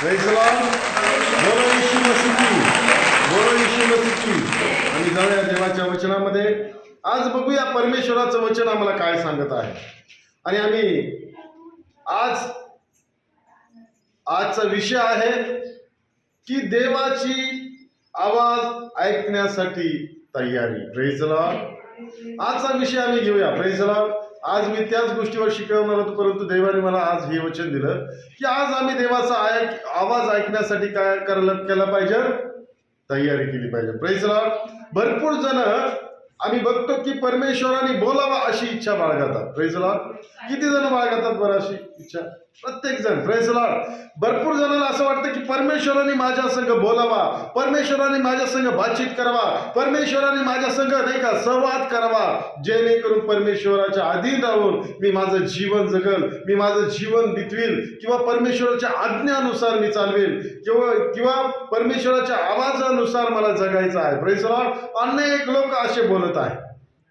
Praise the Lord. बोलो येशू मसीह की, बोलो येशू मसीह की. आणि जाऊया देवाच्या वचनामध्ये. आज बघूया परमेश्वराचं वचन आम्हाला काय सांगत आहे. आणि आम्ही आजचा विषय आहे की देवाची आवाज ऐकण्यासाठी तयारी. Praise the Lord. आजचा विषय आम्ही घेऊया. Praise the Lord. आज मी त्याच गोष्टीवर शिकवणार होतो, परंतु देवाने मला आज हे वचन दिलं की आज आम्ही देवाचा आवाज ऐकण्यासाठी काय केलं पाहिजे, तयारी केली पाहिजे. Praise the Lord. भरपूर जण आम्ही बघतो की परमेश्वराने बोलावा अशी इच्छा बाळगतात. Praise the Lord. किती जण बाळगतात बरं अशी इच्छा? प्रत्येक जण. Praise the Lord. भरपूर जणांना असं वाटतं की परमेश्वराने माझ्या संग बोलावा, परमेश्वराने माझ्या संग बातचीत करावा, परमेश्वराने माझ्या संग नाही का संवाद करावा, जेणेकरून परमेश्वराच्या अधीन राहून मी माझं जीवन जगल, मी माझं जीवन बितवील, किंवा परमेश्वराच्या आज्ञानुसार मी चालवेल, किंवा परमेश्वराच्या आवाजानुसार मला जगायचं आहे. Praise the Lord. अनेक लोक असे बोलत आहेत.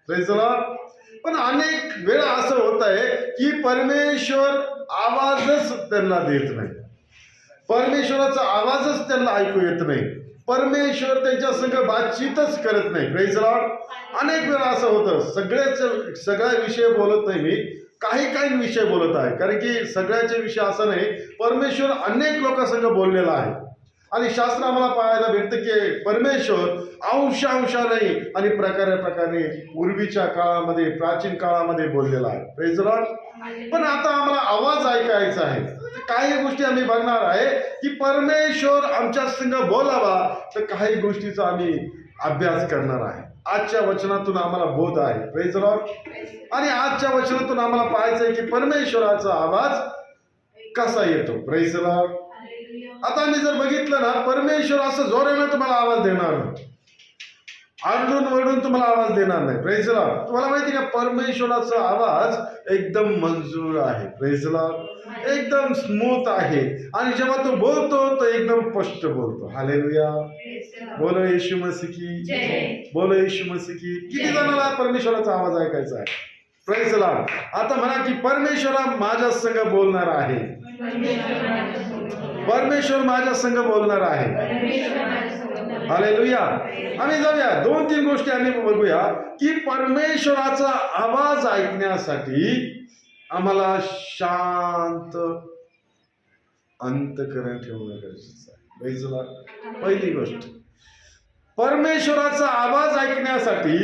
Praise the Lord. पण अनेक वेळा असं होत आहे की परमेश्वर आवाजच त्यांना देत नाही, परमेश्वराचा आवाजच त्यांना ऐकू येत नाही, परमेश्वर त्यांच्या संग बातचीतच करत नाही. Praise the Lord. अनेक वेळा असं होतं. सगळ्या विषय बोलत नाही मी, काही विषय बोलत आहे, कारण की सगळ्याचे विषय असं नाही. परमेश्वर अनेक लोकांसंग बोललेला आहे आणि शास्त्र आम्हाला पाहायला भेटतं की परमेश्वर अंशाने आणि प्रकारे पूर्वीच्या काळामध्ये, प्राचीन काळामध्ये बोललेला आहे. Praise the Lord. पण आता आम्हाला आवाज ऐकायचा आहे. काही गोष्टी आम्ही बघणार आहे की परमेश्वर आमच्या संग बोलावा, तर काही गोष्टीचा आम्ही अभ्यास करणार आहे. आजच्या वचनातून आम्हाला बोध आहे. Praise the Lord. आणि आजच्या वचनातून आम्हाला पाहायचं आहे की परमेश्वराचा आवाज कसा येतो. Praise the Lord. आता मी जर बघितलं ना, परमेश्वर असं जोरानं तुम्हाला आवाज देणार नाही, आरडून वरडून तुम्हाला आवाज देणार नाही. Praise the Lord. तुम्हाला माहिती का, परमेश्वराचा आवाज एकदम मंजूर आहे. Praise the Lord. एकदम स्मूथ आहे. आणि जेव्हा तो बोलतो तो एकदम स्पष्ट बोलतो. हालेलुया. बोलो येशू मसीह की, बोलो येशू मसीह की. किती जणांना परमेश्वराचा आवाज ऐकायचा आहे? Praise the Lord. आता म्हणा की परमेश्वर माझ्या संग बोलणार आहे, परमेश्वर माझ्या संग बोलणार आहे. हालेलुया. आम्ही जाऊया 2-3 गोष्टी आम्ही बघूया की परमेश्वराचा आवाज ऐकण्यासाठी आम्हाला शांत अंतःकरण ठेवणं गरजेचं आहे. Praise the Lord. पहिली गोष्ट, परमेश्वराचा आवाज ऐकण्यासाठी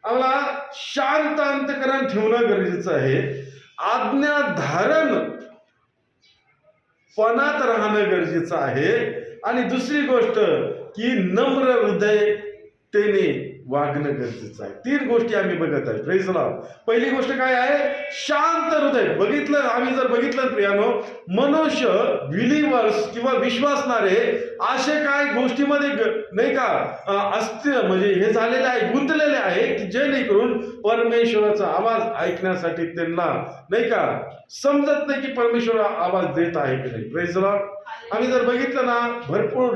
आम्हाला शांत अंतःकरण ठेवणं गरजेचं आहे. आज्ञाधारण पणात राहणं गरजेचं आहे. आणि दुसरी गोष्ट की नम्र हृदयतेने वागणं गरजेचं आहे. 3 गोष्टी आम्ही बघत आहे. Praise the Lord. पहिली गोष्ट काय आहे? शांत हृदय. आम्ही जर बघितलं प्रियानो, मनुष्य बिलीवर्स किंवा विश्वासणारे असे काय गोष्टीमध्ये नाही का म्हणजे हे झालेले आहे, गुंतलेले आहे की जेणेकरून परमेश्वराचा आवाज ऐकण्यासाठी त्यांना नाही का समजत नाही की परमेश्वर आवाज देत आहे की नाही. Praise the Lord. आम्ही जर बघितलं ना, भरपूर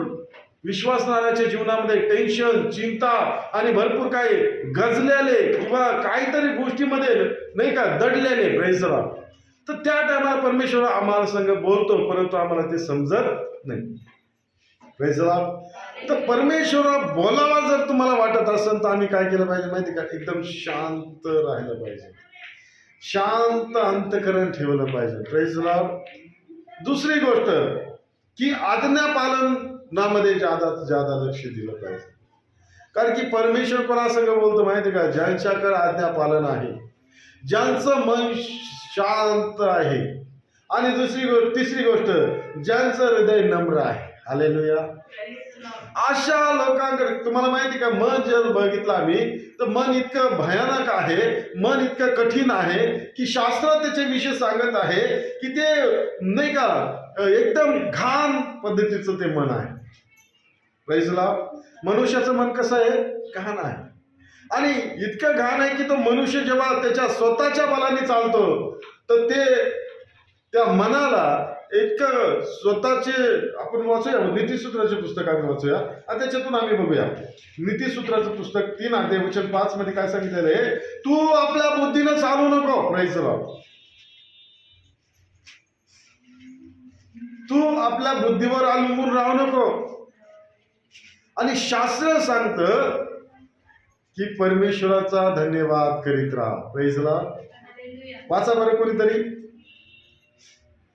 विश्वासणाऱ्याच्या जीवनामध्ये टेन्शन, चिंता आणि भरपूर काही गजलेले किंवा काहीतरी गोष्टीमध्ये नाही का दडलेले. Praise the Lord. तर त्या टायमाला परमेश्वर आम्हाला संग बोलतो, परंतु आम्हाला ते समजत नाही. Praise the Lord. तर परमेश्वर बोलावा जर तुम्हाला वाटत असेल तर आम्ही काय केलं पाहिजे माहिती का? एकदम शांत राहिलं पाहिजे, शांत अंतःकरण ठेवलं पाहिजे. Praise the Lord. दुसरी गोष्ट की आज्ञापालनामध्ये ज्यादा लक्ष दिलं पाहिजे, कारण की परमेश्वर कोणासंग बोलतो माहिती का? ज्यांच्याकडे आज्ञापालन आहे, ज्यांचं मन शांत आहे. आणि तिसरी गोष्ट, ज्यांचं हृदय नम्र आहे. हालेलुया. अशा लोकांकडे तुम्हाला माहिती का, मन जर बघितलं आम्ही तर मन इतकं भयानक आहे, मन इतकं कठीण आहे की शास्त्र त्याच्याविषयी सांगत आहे की ते नाही का एकदम घाण पद्धतीचं ते मन आहे. Praise the Lord. मनुष्याचं मन कसं आहे? घाण आहे. आणि इतकं घाण आहे की तो मनुष्य जेव्हा त्याच्या स्वतःच्या बलाने चालतो तर ते त्या मनाला इतकं स्वतःचे, आपण वाचूया नीतिसूत्राचे पुस्तक आम्ही वाचूया आणि त्याच्यातून आम्ही बघूया. नीतिसूत्राचं पुस्तक 3 अध्याय वचन 5 मध्ये काय सांगितलेलं आहे? तू आपल्या बुद्धीनं चालू नको. Praise the Lord. तू आपल्या बुद्धीवर अवलंबून राहू नको. आणि शास्त्र सांगतं की परमेश्वराचा धन्यवाद करीत राहा. Praise the Lord. वाचा बरं कोणीतरी.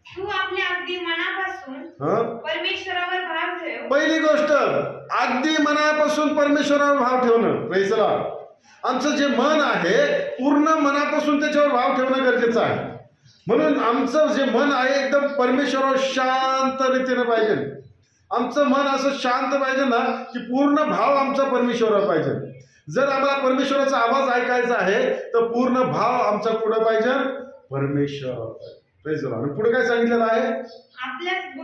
तू आपल्या अगदी मनापासून परमेश्वरावर भाव ठेव. पहिली गोष्ट, अगदी मनापासून परमेश्वरावर भाव ठेवणं. Praise the Lord. आमचं जे मन आहे पूर्ण मनापासून त्याच्यावर भाव ठेवणं गरजेचं आहे. म्हणून आमचं जे मन आहे एकदम परमेश्वरावर शांत रीतीने पाहिजे. आमचं मन असं शांत पाहिजे ना की पूर्ण भाव आमचा परमेश्वरावर पाहिजे. जर आम्हाला परमेश्वराचा आवाज ऐकायचा आहे तर पूर्ण भाव आमचा पुढे पाहिजे परमेश्वर. Praise the Lord. आणि पुढे काय सांगितलेलं आहे? आपल्याच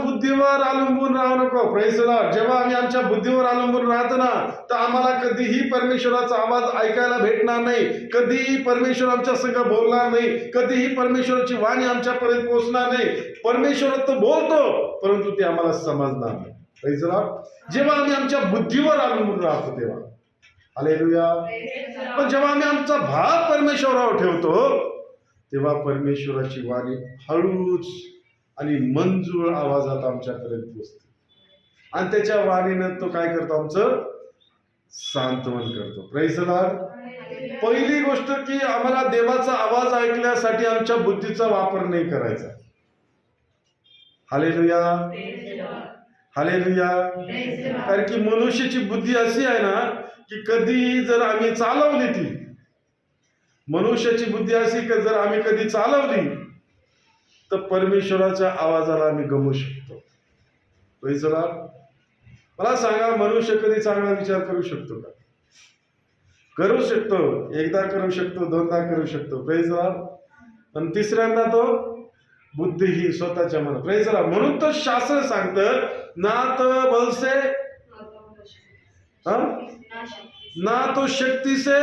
बुद्धीवर अवलंबून राहू नको. Praise the Lord. जेव्हा आम्ही आमच्या बुद्धीवर अवलंबून राहतो ना तर आम्हाला कधीही परमेश्वराचा आवाज ऐकायला भेटणार नाही. कधीही परमेश्वर आमच्या संग बोलणार नाही. कधीही परमेश्वराची वाणी आमच्यापर्यंत पोहोचणार नाही. परमेश्वर तो बोलतो परंतु ते आम्हाला समजणार नाही. Praise the Lord. जेव्हा आम्ही आमच्या बुद्धीवर अवलंबून राहतो तेव्हा. हालेलुया. पण जेव्हा आम्ही आमचा भाव परमेश्वरावर ठेवतो तेव्हा परमेश्वराची वाणी हळूच आणि मंजूळ आवाजात आमच्यापर्यंत पोहोचते. आणि त्याच्या वाणीनं तो काय करतो? आमचं सांत्वन करतो. Praise the Lord. पहिली गोष्ट की आम्हाला देवाचा आवाज ऐकण्यासाठी आमच्या बुद्धीचा वापर नाही करायचा. हालेलुया. हालेलुया. कारण की मनुष्याची बुद्धी अशी आहे ना की कधी जर आम्ही चालवली ती मनुष्याची बुद्धी अशी की जर आम्ही कधी चालवली तर परमेश्वराच्या आवाजाला आम्ही गमवू शकतो. Praise the Lord. मला सांगा, मनुष्य कधी चांगला विचार करू शकतो का? करू शकतो. एकदा करू शकतो, दोनदा करू शकतो. Praise the Lord. पण तिसऱ्यांदा तो बुद्धिहीन स्वतःच्या मनात. Praise the Lord. म्हणून तो शास्त्र सांगतं ना तो बल से ना तो शक्ती से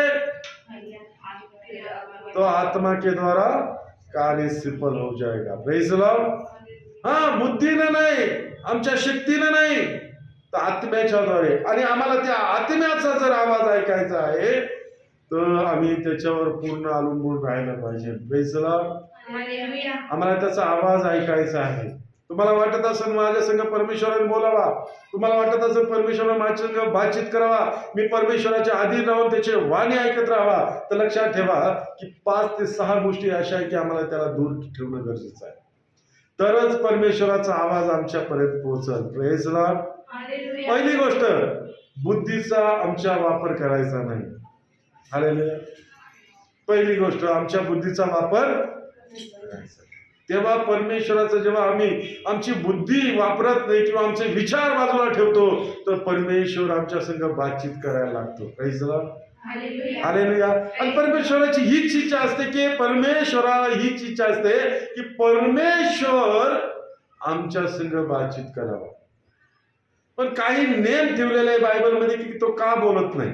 तो आत्मा के द्वारा कार्य सफल हो जाएगा. Praise the Lord. बुद्धीने नाही, आमच्या शक्तीने नाही, तर आत्म्याच्या द्वारे. आणि आम्हाला त्या आत्म्याचा जर आवाज ऐकायचा आहे तर आम्ही त्याच्यावर पूर्ण अवलंबून राहायला पाहिजे. Praise the Lord. आम्हाला त्याचा आवाज ऐकायचा आहे. तुम्हाला वाटत असेल माझ्या संग परमेश्वराने बोलावा, तुम्हाला वाटत असेल परमेश्वराने माझ्या संग बातचीत करावा, मी परमेश्वराच्या अधीन राहून त्याचे वाणी ऐकत राहावा, तर लक्षात ठेवा की 5 ते 6 गोष्टी अशा आहे की आम्हाला त्याला दूर ठेवणं गरजेचं आहे. तरच परमेश्वराचा आवाज आमच्यापर्यंत पोहोचल. Praise the Lord. पहिली गोष्ट, बुद्धीचा आमच्या वापर करायचा नाही. हालेलुया. पहिली गोष्ट, आमच्या बुद्धीचा वापर करायचा. तेव्हा परमेश्वराचं जेव्हा आम्ही आमची बुद्धी वापरत नाही किंवा आमचे विचार बाजूला ठेवतो तर परमेश्वर आमच्या संग बातचीत करायला लागतो. Praise the Lord. हालेलुया. आणि परमेश्वराची हीच इच्छा असते की परमेश्वर आमच्या संग बातचीत करावा. पण काही नेम ठेवलेले आहे बायबलमध्ये की तो का बोलत नाही,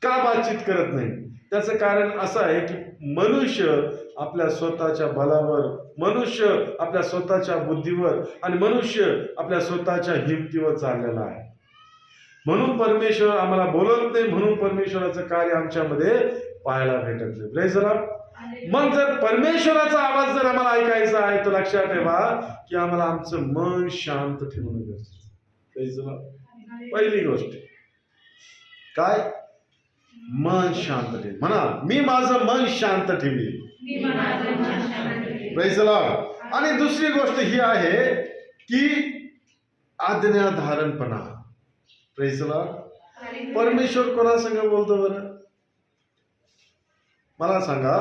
का बातचीत करत नाही. त्याचं कारण असं आहे की मनुष्य आपल्या स्वतःच्या बलावर, मनुष्य आपल्या स्वतःच्या बुद्धीवर आणि मनुष्य आपल्या स्वतःच्या हिमतीवर चाललेला आहे. म्हणून परमेश्वर आम्हाला बोलत नाही. म्हणून परमेश्वराचं कार्य आमच्यामध्ये पाहायला भेटत नाही. Praise the Lord. मग जर परमेश्वराचा आवाज जर आम्हाला ऐकायचा आहे तर लक्षात ठेवा की आम्हाला आमचं मन शांत ठेवणं गरजेचं. Praise the Lord. पहिली गोष्ट काय? मन शांत ठेव. म्हणा, मी माझं मन शांत ठेवी. Praise the Lord. आणि दुसरी गोष्ट ही आहे की आज्ञाधारणपणा. Praise the Lord. परमेश्वर कोणासंग बोलतो बरं? मला सांगा,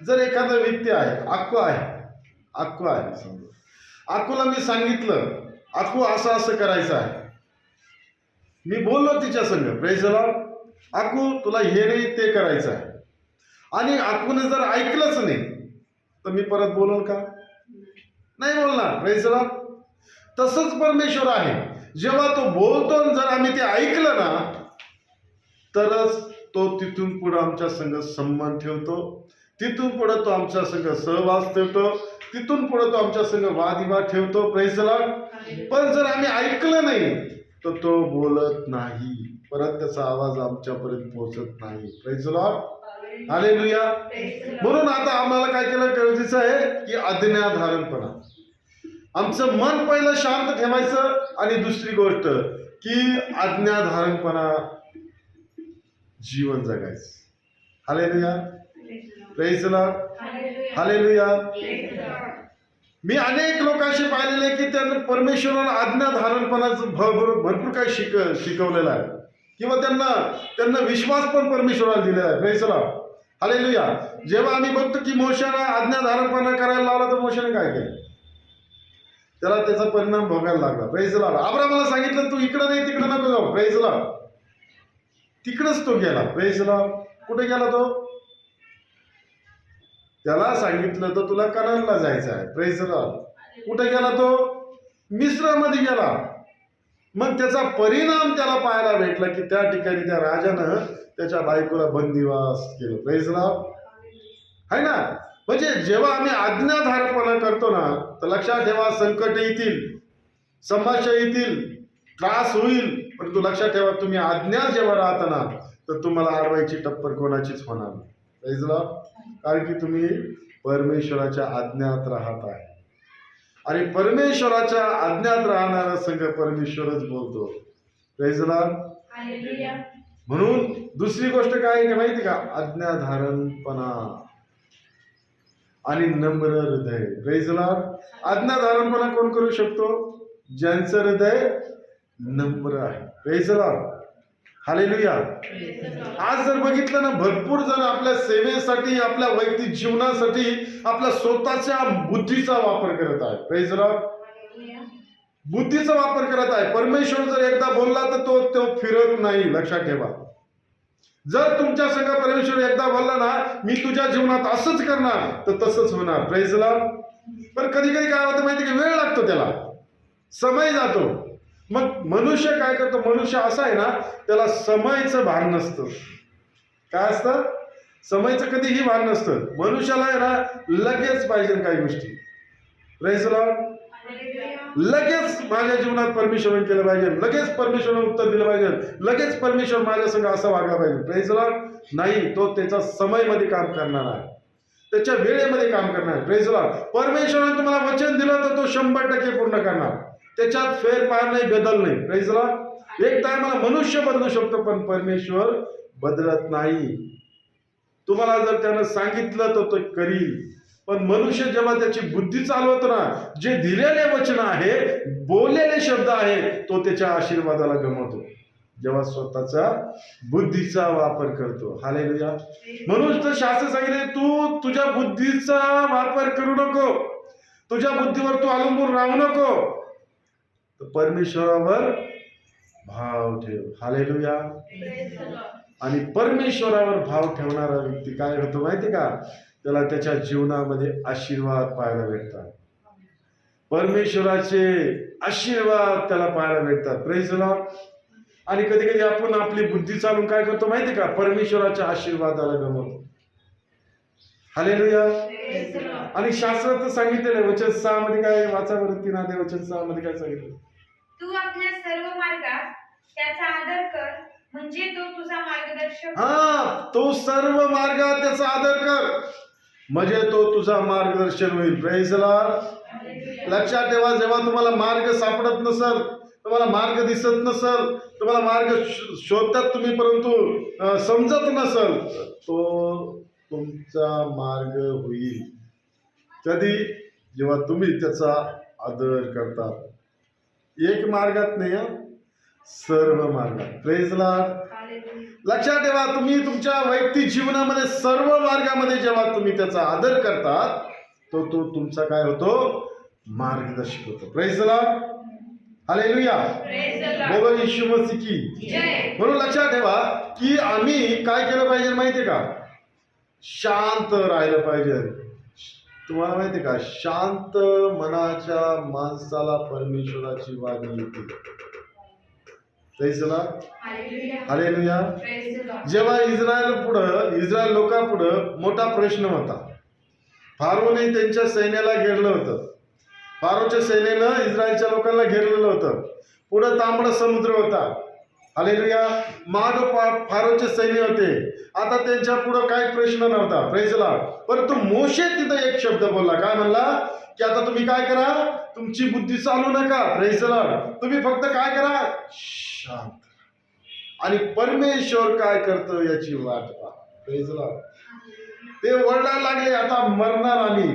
जर एखादा व्यक्ती आहे, अक्कू आहे समजा, अक्कूला मी सांगितलं अक्कू असं असं करायचं आहे, मी बोललो तिच्या संग, प्रेज द लॉर्ड, अक्कू तुला हे नाही ते करायचं आहे, आणि अक्कूने जर ऐकलंच नाही तर मी परत बोलल का? नाही बोलणार. Praise the Lord. तसंच परमेश्वर आहे. जेव्हा तो बोलतो जर आम्ही ते ऐकलं ना तरच तो तिथून पुढे आमच्या संग संबंध ठेवतो, तिथून पुढे तो आमच्या संग सहवास ठेवतो, तिथून पुढे तो आमच्या संग वादविवाद ठेवतो. Praise the Lord. पण जर आम्ही ऐकलं नाही तर तो बोलत नाही, परत त्याचा आवाज आमच्यापर्यंत पोहोचत नाही. Praise the Lord. हालेलुया. म्हणून आता आम्हाला काय केलं गरजेचं आहे की आज्ञाधारणपणा. आमचं मन पहिलं शांत ठेवायचं आणि दुसरी गोष्ट की आज्ञाधारकपणा जीवन जगायचं. Hallelujah, praise the Lord, hallelujah. मी अनेक लोकांशी पाहिलेले की त्यांना परमेश्वराला आज्ञाधारणपणाचं भरपूर काही शिकवलेलं आहे किंवा त्यांना विश्वास पण परमेश्वराला दिलेला आहे. Praise the Lord, hallelujah. जेव्हा आम्ही बघतो की मोशाला आज्ञाधारणपणा करायला लावला तर मोशाने काय केलं, त्याला त्याचा परिणाम भोगायला लागला. Praise the Lord. अब्रामाला सांगितलं तू इकडं नाही तिकडं नको जाऊ. Praise the Lord. तिकडंच तो गेला. Praise the Lord. कुठे गेला तो? त्याला सांगितलं तर तुला कनानला जायचं आहे. Praise the Lord. कुठे गेला तो? मिस्रमध्ये गेला. मग त्याचा परिणाम त्याला पाहायला भेटला की त्या ठिकाणी त्या राजानं त्याच्या बायकोला बंदिवास केलं. Praise the Lord. है ना. म्हणजे जेव्हा आम्ही आज्ञाधारकपणा करतो ना तर लक्षात ठेवा संकट येतील, समस्या येतील, त्रास होईल, पण तू लक्षात ठेवा तुम्ही आज्ञा जेव्हा राहता ना तर तुम्हाला अडवायची टप्पर कोणाचीच होणार नाही. Praise the Lord. कारण की तुम्ही परमेश्वराच्या आज्ञात राहत आहे आणि परमेश्वराच्या आज्ञात राहणारा संघ परमेश्वरच बोलतो. Praise the Lord. म्हणून दुसरी गोष्ट काय आहे माहिती का? आज्ञाधारणपणा आणि नम्र हृदय. Praise the Lord. आज्ञाधारणपणा कोण करू शकतो? ज्यांचं हृदय नम्र आहे. Praise the Lord, hallelujah. आज जर बघितलं ना भरपूर जण आपल्या सेवेसाठी, आपल्या वैयक्तिक जीवनासाठी आपल्या स्वतःच्या बुद्धीचा वापर करत आहे. Praise the Lord. बुद्धीचा वापर करत आहे. परमेश्वर जर एकदा बोलला तर तो फिरत नाही. लक्षात ठेवा. जर तुमच्या संग परमेश्वर एकदा बोलला ना मी तुझ्या जीवनात असंच करणार तर तसंच होणार. Praise the Lord. पण कधी कधी काय होतं माहिती का? वेळ लागतो, त्याला समय जातो. मग मनुष्य काय करतो? मनुष्य असा आहे ना त्याला समयचं भान नसतं. काय असतं? समयचं कधीही भान नसतं. मनुष्याला आहे ना लगेच पाहिजे काही गोष्टी. Praise the Lord. लगेच माझ्या जीवनात परमेश्वराने केलं पाहिजे, लगेच परमेश्वराने उत्तर दिलं पाहिजे, लगेच परमेश्वर माझ्या संग असं वागला पाहिजे. Praise the Lord. नाही, तो त्याच्या समयमध्ये काम करणार आहे, त्याच्या वेळेमध्ये काम करणार आहे. Praise the Lord. परमेश्वराने तुम्हाला वचन दिलं तर तो 100% पूर्ण करणार. त्याच्यात फेरफार नाही, बदल नाही. Praise the Lord. एक टायमाला मनुष्य बदलू शकतो पण परमेश्वर बदलत नाही. तुम्हाला जर त्यानं सांगितलं तर तो करील. पण मनुष्य जेव्हा त्याची बुद्धी चालवतो ना, जे दिलेले वचन आहे, बोललेले शब्द आहे, तो त्याच्या आशीर्वादाला गमवतो जेव्हा स्वतःचा बुद्धीचा वापर करतो. हालेलुया. म्हणून तर शास्त्र सांगितले तू तुझ्या बुद्धीचा वापर करू नको, तुझ्या बुद्धीवर तू अवलंबून राहू नको, तर परमेश्वरावर भाव ठेव. हालेलुया. आणि परमेश्वरावर भाव ठेवणारा व्यक्ती काय होतो माहिती का? त्याला त्याच्या जीवनामध्ये आशीर्वाद पाहायला भेटतात. परमेश्वराचे आशीर्वाद त्याला पाहायला भेटतात. Praise the Lord. आणि कधी कधी आपण आपली बुद्धी चालून काय करतो माहिती का? परमेश्वराच्या आशीर्वादाला गमवतो. हालेलुया. आणि शास्त्रात सांगितलेलं आहे वचन 6 मध्ये काय वाचा बरं. 3 अध्याय वचन 6 मध्ये काय सांगितलं? तू आपल्या सर्व मार्गात त्याचा आदर कर म्हणजे तो तुझा मार्गदर्शक. तो सर्व मार्गात त्याचा आदर कर म्हणजे तो तुझा मार्गदर्शन होईल. Praise the Lord. लक्षात ठेवा, जेव्हा तुम्हाला मार्ग सापडत नसेल, तुम्हाला मार्ग दिसत नसेल, तुम्हाला मार्ग शोधतात तुम्ही परंतु समजत नसेल, तो तुमचा मार्ग होईल. कधी? जेव्हा तुम्ही त्याचा आदर करतात. एक मार्गात नाही, सर्व मार्गात. Praise the Lord. लक्षात ठेवा, तुम्ही तुमच्या वैयक्तिक जीवनामध्ये सर्व मार्गामध्ये जेव्हा तुम्ही त्याचा आदर करतात तो तुमचा काय होतो? मार्गदर्शक होतो. Praise the Lord. हालेलुया. बोलो येशू मसीह की जय. म्हणून लक्षात ठेवा की आम्ही काय केलं पाहिजे माहितीये का? शांत राहिलं पाहिजे. तुम्हाला माहितीये का? शांत मनाच्या माणसाला परमेश्वराची वाणी येते. Praise the Lord. हालेलुया. जेव्हा इस्रायल लोकांपुढं मोठा प्रश्न होता. फारोने त्यांच्या सैन्याला घेरलं होतं. फारोच्या सैन्यानं इस्रायलच्या लोकांना घेरलेलं होतं. पुढं तांबडा समुद्र होता. हालेलुया. माग फारोचे सैन्य होते. आता त्यांच्या पुढं काही प्रश्न नव्हता. Praise the Lord. परंतु मोशे तिथं एक शब्द बोलला. काय म्हणला? की आता तुम्ही काय करा, तुमची बुद्धी चालू नका. Praise the Lord. तुम्ही फक्त काय करा, शांत. आणि परमेश्वर काय करतो याची वाट पहा. Praise the Lord. ते वरडायला लागले, आता मरणार आम्ही.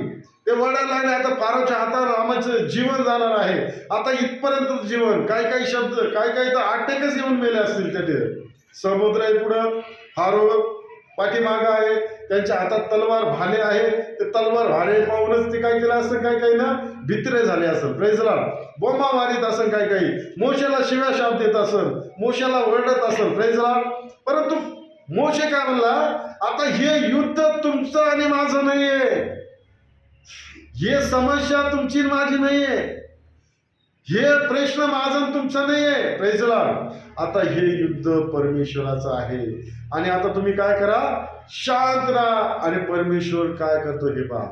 ते वरडायला लागले, आता फारोच्या हातावर आमचं जीवन जाणार आहे. आता इथपर्यंत जीवन. काही काही शब्द, काही काही तर अटॅकच येऊन मेले असतील तिथे. समुद्र आहे पुढं, फारो पाठीमागं आहे, त्यांच्या हातात तलवार भाले आहे. ते तलवार भाले पाहूनच ते काय केलं असं, काही काही ना भित्रे झाले असेल. Praise the Lord. बोंबा मारित असेल, काही काही मोशेला शिव्या शाप देत असेल, मोशेला ओरडत असेल. Praise the Lord. परंतु मोशे काय म्हणला, आता हे युद्ध तुमचं आणि माझं नाहीये, हे समस्या तुमची माझी नाहीये, हे प्रश्न माझा तुमचा नाहीये. Praise the Lord. आता हे युद्ध परमेश्वराचं आहे. आणि आता तुम्ही काय करा, शांत राहा आणि परमेश्वर काय करतो हे पहा.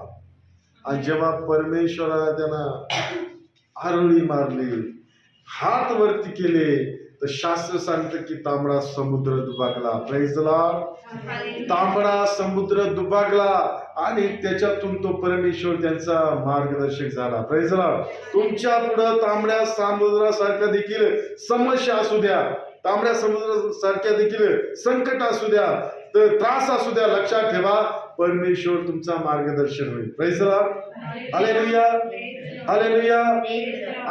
आणि जेव्हा परमेश्वराला त्यांना आरोळी मारली, हात वरती केले, तर शास्त्र सांगतं की तांबडा समुद्र दुभागला. Praise the Lord. तांबडा समुद्र दुभागला आणि त्याच्यातून तो परमेश्वर त्यांचा मार्गदर्शक झाला. Praise the Lord. तुमच्या पुढं तांबड्या समुद्रासारखं देखील समस्या असू द्या, तांबड्या समुद्रासारख्या देखील संकट असू द्या, तर त्रास असू द्या, लक्षात ठेवा परमेश्वर तुमचा मार्गदर्शन होईल. Praise the Lord. Hallelujah, hallelujah.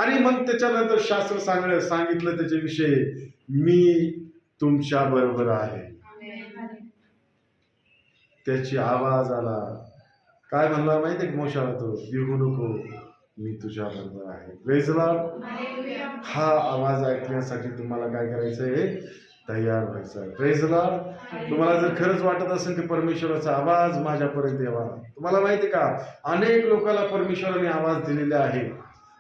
आणि मग त्याच्यानंतर शास्त्र सांगितलं त्याच्याविषयी, मी तुमच्या बरोबर आहे. त्याची आवाज आला, काय म्हणला माहितीये मोशाला, तो भिवू नको, मी तुझ्या बरोबर आहे. Praise the Lord. हा आवाज ऐकण्यासाठी तुम्हाला काय करायचंय, तयार व्हायचं. Praise the Lord. तुम्हाला जर खरंच वाटत असेल की परमेश्वराचा आवाज माझ्यापर्यंत यावा, तुम्हाला माहितीये का, अनेक लोकांना परमेश्वराने आवाज दिलेले आहे,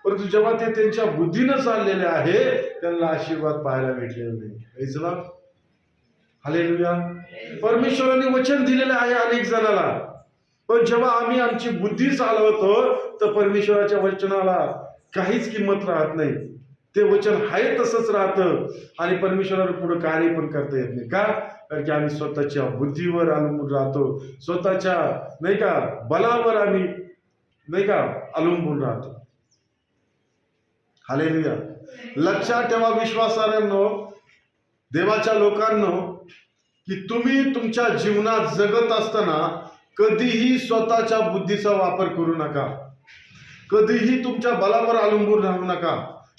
परंतु जेव्हा ते त्यांच्या बुद्धीनं चाललेले आहे, त्यांना आशीर्वाद पाहायला भेटलेला नाही. Praise the Lord. हालेलुया. परमेश्वराने वचन दिलेलं आहे अनेक जणांना, पण जेव्हा आम्ही आमची बुद्धी चालवतो तर परमेश्वराच्या वचनाला काहीच किंमत राहत नाही. ते वचन आहे तसंच राहतं आणि परमेश्वराला पुढे कार्य पण करता येत नाही. का? कारण की आम्ही स्वतःच्या बुद्धीवर अवलंबून राहतो, स्वतःच्या नाही का बलावर आम्ही नाही का अवलंबून राहतो. हालेलुया. लक्षात ठेवा विश्वासार्हांनो, देवाच्या लोकांनो, की तुम्ही तुमच्या जीवनात जगत असताना कधीही स्वतःच्या बुद्धीचा वापर करू नका, कधीही तुमच्या बलावर अवलंबून राहू नका,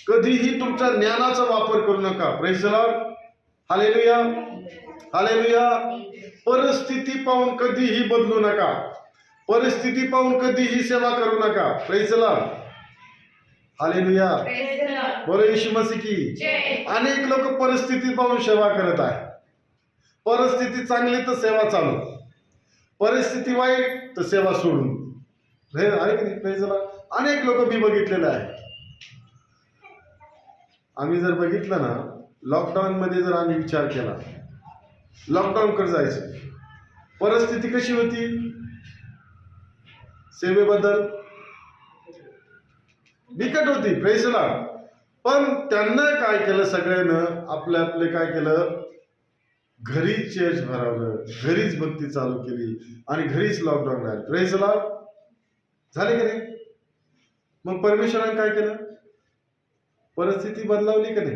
कधीही तुमच्या ज्ञानाचा वापर करू नका. Praise the Lord. Hallelujah, hallelujah. परिस्थिती पाहून कधीही बदलू नका, परिस्थिती पाहून कधीही सेवा करू नका. Praise the Lord. हालेलुया. बोलो येशू मसीह की. अनेक लोक परिस्थिती पाहून सेवा करत आहे. परिस्थिती चांगली तर सेवा चालू, परिस्थिती वाईट तर सेवा सोडून. आहे की नाही? Praise the Lord. अनेक लोक मी बघितलेलं आहे. आम्ही जर बघितलं ना, लॉकडाऊन मध्ये जर आम्ही विचार केला, लॉकडाऊन कडे जायचं, परिस्थिती कशी होती सेवेबद्दल, बिकट होती. Praise the Lord. पण त्यांना काय केलं, सगळ्यांना आपले काय केलं, घरीच चर्च भरवलं, घरीच भक्ती चालू केली आणि घरीच लॉकडाऊन राहिलं. Praise the Lord. झाले की नाही? मग परमेश्वराने काय केलं, परिस्थिती बदलावली का नाही?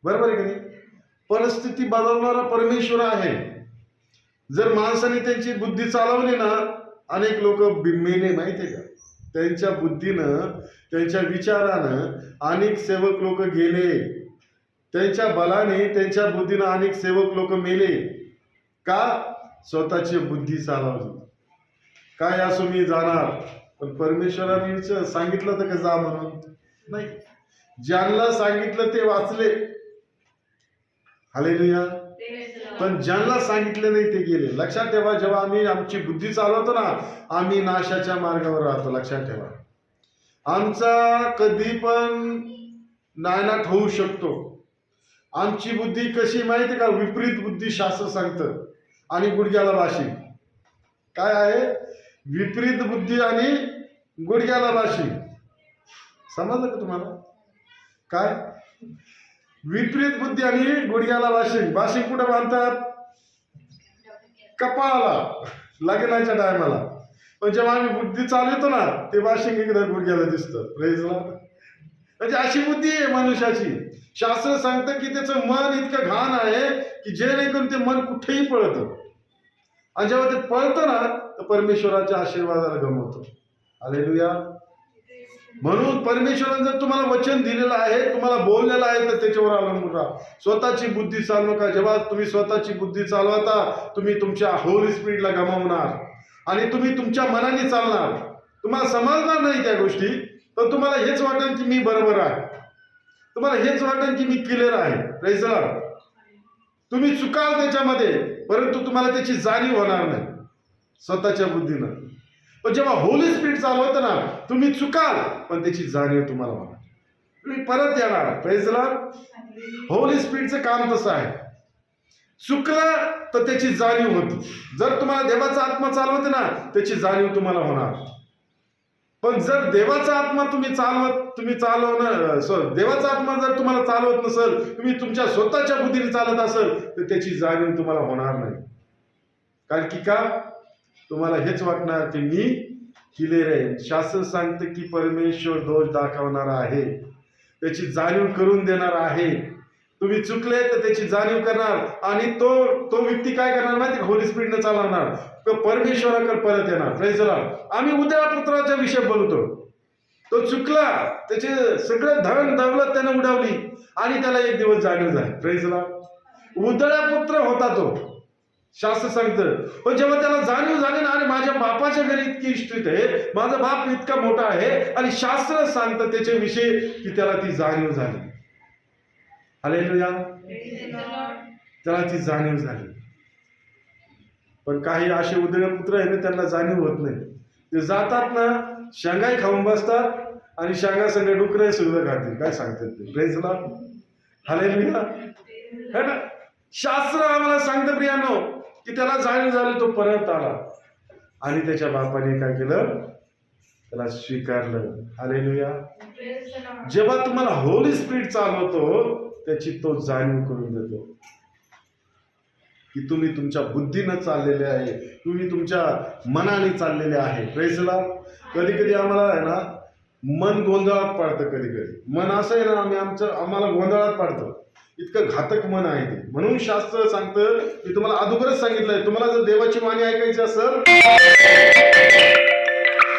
बरोबर आहे का नाही? परिस्थिती बदलणारा परमेश्वर आहे. जर माणसाने त्यांची बुद्धी चालवली ना, अनेक लोक मेले माहितीये का, त्यांच्या बुद्धीनं, त्यांच्या विचारानं अनेक सेवक लोक गेले, त्यांच्या बलाने, त्यांच्या बुद्धीनं अनेक सेवक लोक मेले. का? स्वतःची बुद्धी चालवली. काय असो मी जाणार, पण परमेश्वराने सांगितलं तर का जा म्हणून नाही, ज्यांना सांगितलं ते वाचले. हालेलुया. पण ज्यांना सांगितलं नाही ते गेले. लक्षात ठेवा, जेव्हा आम्ही आमची बुद्धी चालवतो ना, आम्ही नाशाच्या मार्गावर राहतो. लक्षात ठेवा, आमचा कधी पण नायनाट होऊ शकतो. आमची बुद्धी कशी माहिती का, विपरीत बुद्धी शास्त्र सांगतं. आणि गुडघ्याला बाशी. काय आहे? विपरीत बुद्धी आणि गुडघ्याला बाशी. समजलं का तुम्हाला? काय? विपरीत बुद्धी आणि गुडघ्याला बाशिंग. बाशिंग कुठं बांधतात? कपाळाला, लग्नाच्या टायमाला. पण जेव्हा आम्ही बुद्धी चालवतो ना ते वाशिंग एकदा गुडघ्याला दिसतं. Praise Lord. म्हणजे अशी बुद्धी आहे मनुष्याची. शास्त्र सांगतं की त्याचं मन इतकं घाण आहे की जेणेकरून ते मन कुठेही पळतं, आणि जेव्हा ते पळतं ना तर परमेश्वराच्या आशीर्वादाला गमवतं. हालेलुया. म्हणून परमेश्वराने जर तुम्हाला वचन दिलेलं आहे, तुम्हाला बोललेलं आहे, तर त्याच्यावर अवलंबून राहा. स्वतःची बुद्धी चालवू नका. जेव्हा तुम्ही स्वतःची बुद्धी चालवता तुम्ही तुमच्या होली स्पिरिटला गमावणार आणि तुम्ही तुमच्या मनाने चालणार. तुम्हाला समजणार नाही त्या गोष्टी, तर तुम्हाला हेच वाटेल की मी बरोबर आहे, तुम्हाला हेच वाटेल की मी क्लिअर आहे. Praise the Lord. तुम्ही चुकाल त्याच्यामध्ये, परंतु तुम्हाला त्याची जाणीव होणार नाही स्वतःच्या बुद्धीनं. पण जेव्हा होली स्पिरिट चालवतं ना तुम्ही चुकाल पण त्याची जाणीव तुम्हाला होणार, तुम्ही परत येणार. Praise the Lord. होली स्पिरिटचं काम तसं आहे. चुकलं तर त्याची जाणीव होती. जर तुम्हाला देवाचा आत्मा चालवते ना त्याची जाणीव तुम्हाला होणार. पण जर देवाचा आत्मा देवाचा आत्मा जर तुम्हाला चालवत नसेल, तुम्ही तुमच्या स्वतःच्या बुद्धीने चालत असेल, तर त्याची जाणीव तुम्हाला होणार नाही. कारण की का तुम्हाला हेच वाटणार की मी क्लिअर आहे. शास्त्र सांगते की परमेश्वर दोष दाखवणारा आहे, त्याची जाणीव करून देणार आहे. तुम्ही चुकले तर त्याची जाणीव करणार, आणि तो व्यक्ती काय करणार माहिती, होली स्पिरिटने चालवणार, तर परमेश्वराकडे परत येणार. Praise the Lord. आम्ही उद्या पुत्राच्या विषय बोलतो. तो चुकला, त्याचे सगळं धन दौलत त्याने उडवली आणि त्याला एक दिवस जाणीव झाली. Praise the Lord. उदळा पुत्र होता तो, शास्त्र सांगतं. पण जेव्हा त्याला जाणीव झाली ना, आणि माझ्या बापाच्या घरी इतकी इष्टित आहे, माझा बाप इतका मोठा आहे, आणि शास्त्र सांगतं त्याच्याविषयी की त्याला ती जाणीव झाली. हालेलुया. त्याला ती जाणीव झाली. पण काही असे उदळे पुत्र आहे ना त्यांना जाणीव होत नाही. ते जातात ना शेंगाई खाऊन बसतात आणि शेंगा संग डुकरे सुद्धा खातील. काय सांगतात ते. Praise the Lord. हालेलुया. है ना. शास्त्र आम्हाला सांगतं प्रियानो की त्याला जाणीव झाली, तो परत आला आणि त्याच्या बापाने काय केलं, त्याला स्वीकारलं. हालेलुया. जेव्हा तुम्हाला होली स्पिरिट चालवतो त्याची तो जाणीव करून देतो की तुम्ही तुमच्या बुद्धीनं चाललेले आहे, तुम्ही तुमच्या मनाने चाललेले आहे. Praise the Lord. कधी कधी आम्हाला आहे ना मन गोंधळात पाडतं. कधी कधी मन असं आहे ना आम्हाला गोंधळात पाडतं. इतकं घातक मन आहे ते. म्हणून शास्त्र सांगतं, मी तुम्हाला अगोदरच सांगितलंय, तुम्हाला जर देवाची वाणी ऐकायची असेल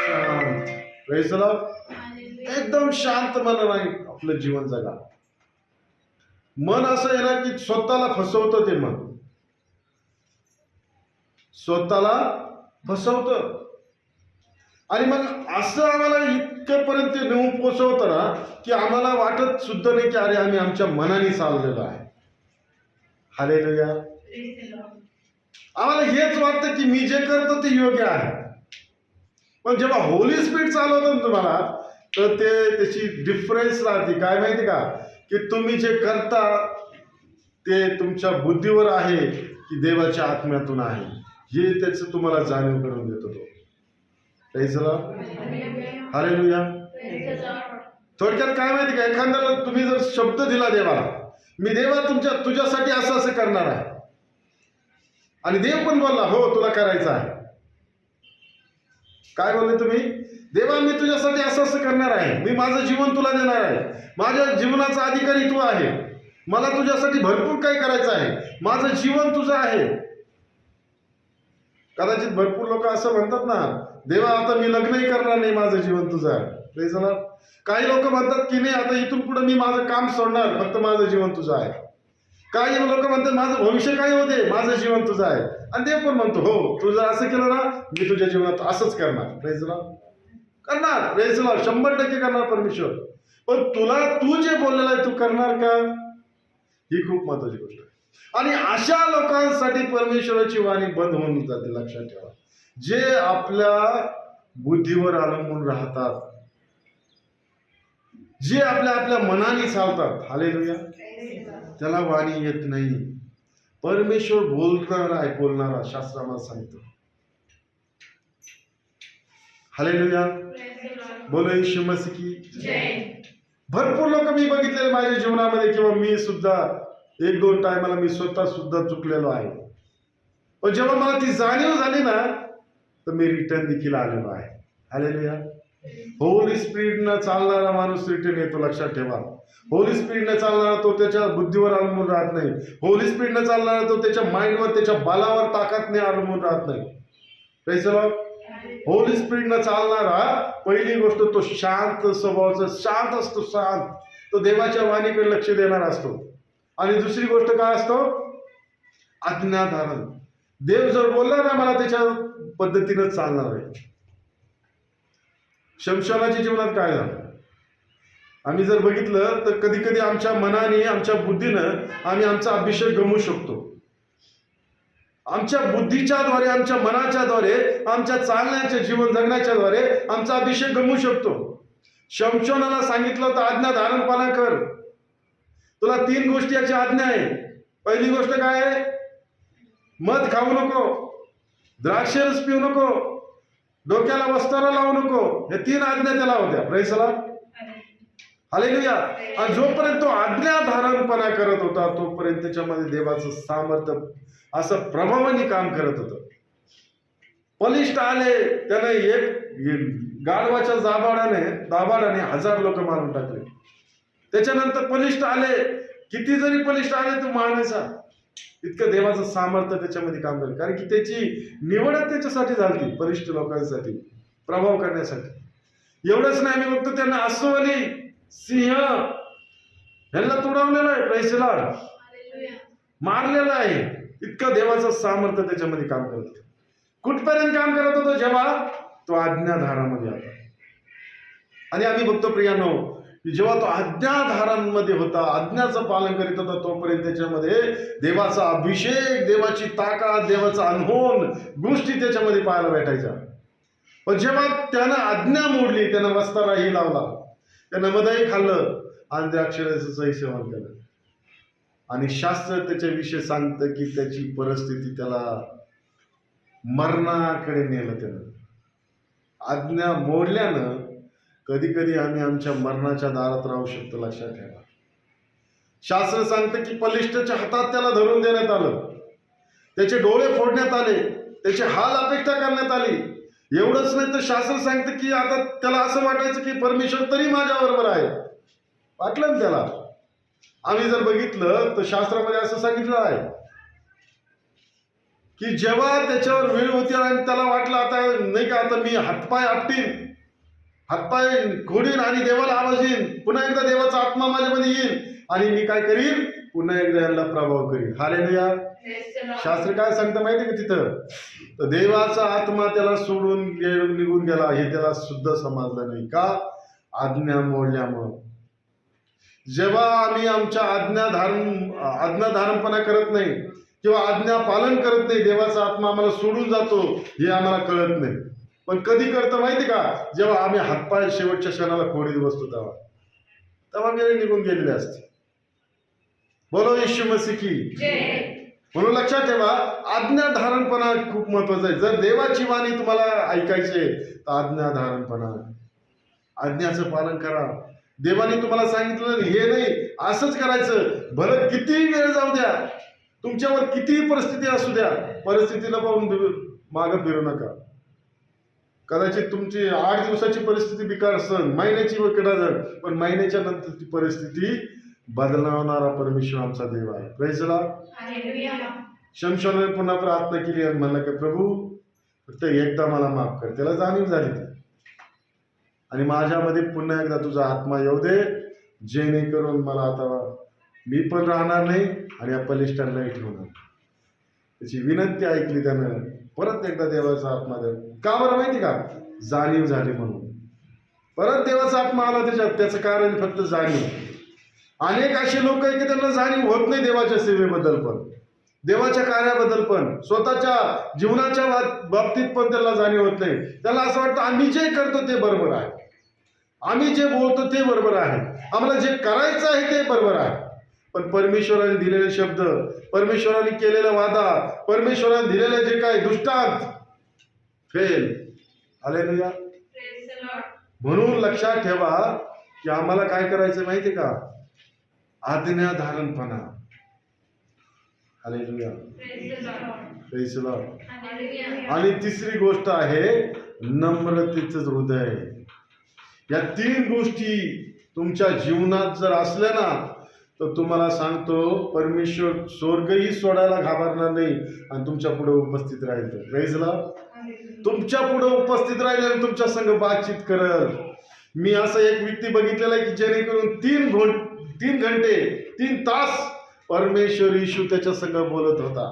शांत. Praise the Lord. एकदम शांत मनाने आपलं जीवन जगा. मन असं आहे ना की स्वतःला फसवतं. ते मन स्वतःला फसवतं, आणि मग असं आम्हाला इतकंपर्यंत नेऊन पोचवतं ना की आम्हाला वाटत सुद्धा नाही की अरे आम्ही आमच्या मनाने चाललेलो आहे. हालेलुया. आम्हाला हेच वाटतं की मी जे करतो ते योग्य आहे. पण जेव्हा होली स्पिरिट चालवतं ना तुम्हाला, तर त्याची डिफरन्स राहते. काय माहिती का, की तुम्ही जे करता ते तुमच्या बुद्धीवर आहे की देवाच्या आत्म्यातून आहे, हे त्याचं तुम्हाला जाणीव करून देतो तो. Praise the Lord. हालेलुया. थोडक्यात काय माहिती का, एखाद्याला तुम्ही जर शब्द दिला देवाला, मी देवा तुझ्यासाठी असं असं करणार आहे, आणि देव पण बोलला हो तुला करायचं आहे. काय बोलले तुम्ही, देवा मी तुझ्यासाठी असं असं करणार आहे, मी माझं जीवन तुला देणार आहे, माझ्या जीवनाचा अधिकारी तू आहे, मला तुझ्यासाठी भरपूर काही करायचं आहे, माझं जीवन तुझं आहे. कदाचित भरपूर लोक असं म्हणतात ना, देवा आता मी लग्नही करणार नाही, माझं जीवन तुझं आहे. Praise the Lord. काही लोक म्हणतात की नाही आता इथून पुढे मी माझं काम सोडणार, फक्त माझं जीवन तुझं आहे. काही लोक म्हणतात माझं भविष्य काय होते, माझं जीवन तुझं आहे. आणि देव पण म्हणतो हो तू जर असं केलं ना मी तुझ्या जीवनात असंच करणार. Praise the Lord. करणार. Praise the Lord. 100% करणार परमेश्वर. पण तू जे बोललेलं आहे तू करणार का, ही खूप महत्वाची गोष्ट आहे. आणि अशा लोकांसाठी परमेश्वराची वाणी बंद होऊन जाते. लक्षात ठेवा. जे आपल्या बुद्धीवर अवलंबून राहतात, जे आपल्या मनाने चालतात, हालेलुया, त्याला वाणी येत नाही. परमेश्वर बोलणारा शास्त्र आम्हाला सांगतो. हालेलुया. बोलो येशू मसीह की जय. भरपूर लोक मी बघितलेले माझ्या जीवनामध्ये, किंवा मी सुद्धा 1-2 टायमाला मी स्वतः सुद्धा चुकलेलो आहे. पण जेव्हा मला ती जाणीव झाली ना, तर मी रिटर्न देखील आलेलो आहे. हालेलुया. होली स्पिरिटनं चालणारा माणूस रिटर्न येतो, लक्षात ठेवा. होली स्पिरिटनं चालणारा तो त्याच्या बुद्धीवर अवलंबून राहत नाही. होली स्पिरिटनं चालणारा तो त्याच्या माइंडवर, त्याच्या बलावर, ताकदने अवलंबून राहत नाही. Praise the Lord. होली स्पिरिटनं चालणारा पहिली गोष्ट तो शांत स्वभावाचा, शांत असतो, शांत. तो देवाच्या वाणीकडे लक्ष देणारा असतो. आणि दुसरी गोष्ट काय असतो? आज्ञाधारण. देव जर बोलला ना, मला त्याच्या पद्धतीनं चालणार आहे. शमशानाच्या जीवनात काय झालं आम्ही जर बघितलं तर कधी कधी आमच्या मनाने, आमच्या बुद्धीनं आम्ही आमचा अभिषेक गमवू शकतो. आमच्या बुद्धीच्या द्वारे, आमच्या मनाच्या द्वारे, आमच्या चालण्याच्या, जीवन जगण्याच्या द्वारे आमचा अभिषेक गमवू शकतो. शमशोनाला सांगितलं होतं आज्ञा धारणपणा कर. तुला 3 गोष्टी याची आज्ञा आहे. पहिली गोष्ट काय आहे? मध खाऊ नको, द्राक्षरस पिऊ नको, डोक्याला वस्त्र लावू नको. हे 3 आज्ञा त्याला होत्या. Praise the Lord. हालेलुया. आणि जोपर्यंत तो आज्ञा धारणपणा करत होता तोपर्यंत त्याच्यामध्ये देवाचं सामर्थ्य असं प्रभावाने काम करत होतं. बलिष्ठ आले, त्याने एक गाढवाच्या दाभाडाने 1000 लोक मारून टाकले. त्याच्यानंतर बलिष्ठ आले, किती जरी बलिष्ठ आले तो मारायचा. इतकं देवाचं सामर्थ्य त्याच्यामध्ये काम करत, कारण की त्याची निवडच त्याच्यासाठी झाली, बलिष्ठ लोकांसाठी प्रभाव करण्यासाठी. एवढंच नाही, आम्ही बघतो त्यांना अस्वली, सिंह ह्यांना तुडवलेलं आहे. Praise the Lord. मारलेलं आहे. इतकं देवाचं सामर्थ्य त्याच्यामध्ये काम करत होतं. कुठपर्यंत काम करत होतं? जेव्हा तो आज्ञाधारामध्ये आला. आणि आम्ही बघतो प्रियानो, की जेव्हा तो आज्ञाधारांमध्ये होता, आज्ञाचं पालन करीत होता, तोपर्यंत त्याच्यामध्ये देवाचा अभिषेक, देवाची ताकद, देवाचा अनहोन गोष्टी त्याच्यामध्ये पाहायला भेटायच्या. पण जेव्हा त्यानं आज्ञा मोडली, त्यानं वस्त्राही लावला, त्यानं मधही खाल्लं आणि द्राक्षरसाचंही सेवन केलं. आणि शास्त्र त्याच्याविषयी सांगतं की त्याची परिस्थिती त्याला मरणाकडे नेलं. त्यानं आज्ञा मोडल्यानं कधी कधी आम्ही आमच्या मरणाच्या दारात राहू शकतो. लक्षात ठेवा. शास्त्र सांगतं की बलिष्ठाच्या हातात त्याला धरून देण्यात आलं, त्याचे डोळे फोडण्यात आले, त्याचे हाल अपेक्षा करण्यात आली. एवढंच नाही तर शास्त्र सांगतं की आता त्याला असं वाटायचं की परमेश्वर तरी माझ्याबरोबर आहे. वाटलं ना त्याला. आम्ही जर बघितलं तर शास्त्रामध्ये असं सांगितलं आहे की जेव्हा त्याच्यावर वेळ होती आणि त्याला वाटलं आता नाही का, आता मी हातपाय आपटीन, हातपाय घोडीन आणि देवाला आवाज येईन, पुन्हा एकदा देवाचा आत्मा माझ्यामध्ये येईल आणि मी काय करीन, पुन्हा एकदा यांना प्रभाव करीन. हालेलुया. शास्त्र काय सांगतं माहिती का तिथं? तर देवाचा आत्मा त्याला सोडून निघून गेला हे त्याला सुद्धा समजलं नाही. का? आज्ञा मोडल्यामुळं. जेव्हा आम्ही आमच्या आज्ञाधारणपणा करत नाही किंवा आज्ञा पालन करत नाही, देवाचा आत्मा आम्हाला सोडून जातो हे आम्हाला कळत नाही. पण कधी कळतं माहिती का? जेव्हा आम्ही हातपाय शेवटच्या क्षणाला खोडीत बसतो तेव्हा वेळ निघून गेलेली असते. बोलो येशू मसीह की. म्हणून लक्षात ठेवा, आज्ञाधारणपणा खूप महत्वाचा आहे. जर देवाची वाणी तुम्हाला ऐकायची तर आज्ञाधारणपणा, आज्ञाचं पालन करा. देवाने तुम्हाला सांगितलं हे नाही असंच करायचं, भलं किती वेळ जाऊ द्या, तुमच्यावर किती परिस्थिती असू द्या, परिस्थितीला पाहून मागं फिरू नका. कदाचित तुमची 8 दिवसाची परिस्थिती बिकार असेल, महिन्याची पण महिन्याच्या नंतर ती परिस्थिती बदलवणारा परमेश्वर आमचा देव आहे. Praise the Lord. शमशोनाने पुन्हा प्रार्थना केली आणि म्हणलं की प्रभू फक्त एकदा मला माफ कर. त्याला जाणीव झाली ती, आणि माझ्यामध्ये पुन्हा एकदा तुझा आत्मा येऊ दे, जेणेकरून मला आता मी पण राहणार नाही आणि या बलिष्ठांनाही ठेवणार. त्याची विनंती ऐकली त्यानं. परत एकदा देवाचा आत्मा द्या. का बरं माहिती का? जाणीव झाली म्हणून. परत देवाचा आत्मा आला त्याच्यात. त्याचं कारण फक्त जाणीव. अनेक असे लोक आहे की त्यांना जाणीव होत नाही देवाच्या सेवेबद्दल पण, देवाच्या कार्याबद्दल पण, स्वतःच्या जीवनाच्या बाबतीत पण त्याला जाणीव होत नाही. त्याला असं वाटतं आम्ही जे करतो ते बरोबर आहे, आम्ही जे बोलतो ते बरोबर आहे, आम्हाला जे करायचं आहे ते बरोबर आहे. पण परमेश्वराने दिलेले शब्द, परमेश्वराने केलेला वादा, परमेश्वराने दिलेले जे काही दृष्टांत फेल. हालेलुया. म्हणून लक्षात ठेवा की आम्हाला काय करायचं माहिती का? आज्ञाधारणपणा. Hallelujah. Praise the Lord. Hallelujah. आणि तिसरी गोष्ट आहे नम्रतेचं हृदय. या 3 गोष्टी तुमच्या जीवनात जर असल्या ना तर तुम्हाला सांगतो परमेश्वर स्वर्गही सोडायला घाबरणार नाही आणि तुमच्या पुढे उपस्थित राहील. Praise the Lord. तुमच्या पुढे उपस्थित राहील आणि तुमच्या संग बातचीत करल. मी असं एक व्यक्ती बघितलेला आहे की जेणेकरून 3 घंटे 3 तास परमेश्वर येशू त्याच्या संग बोलत होता.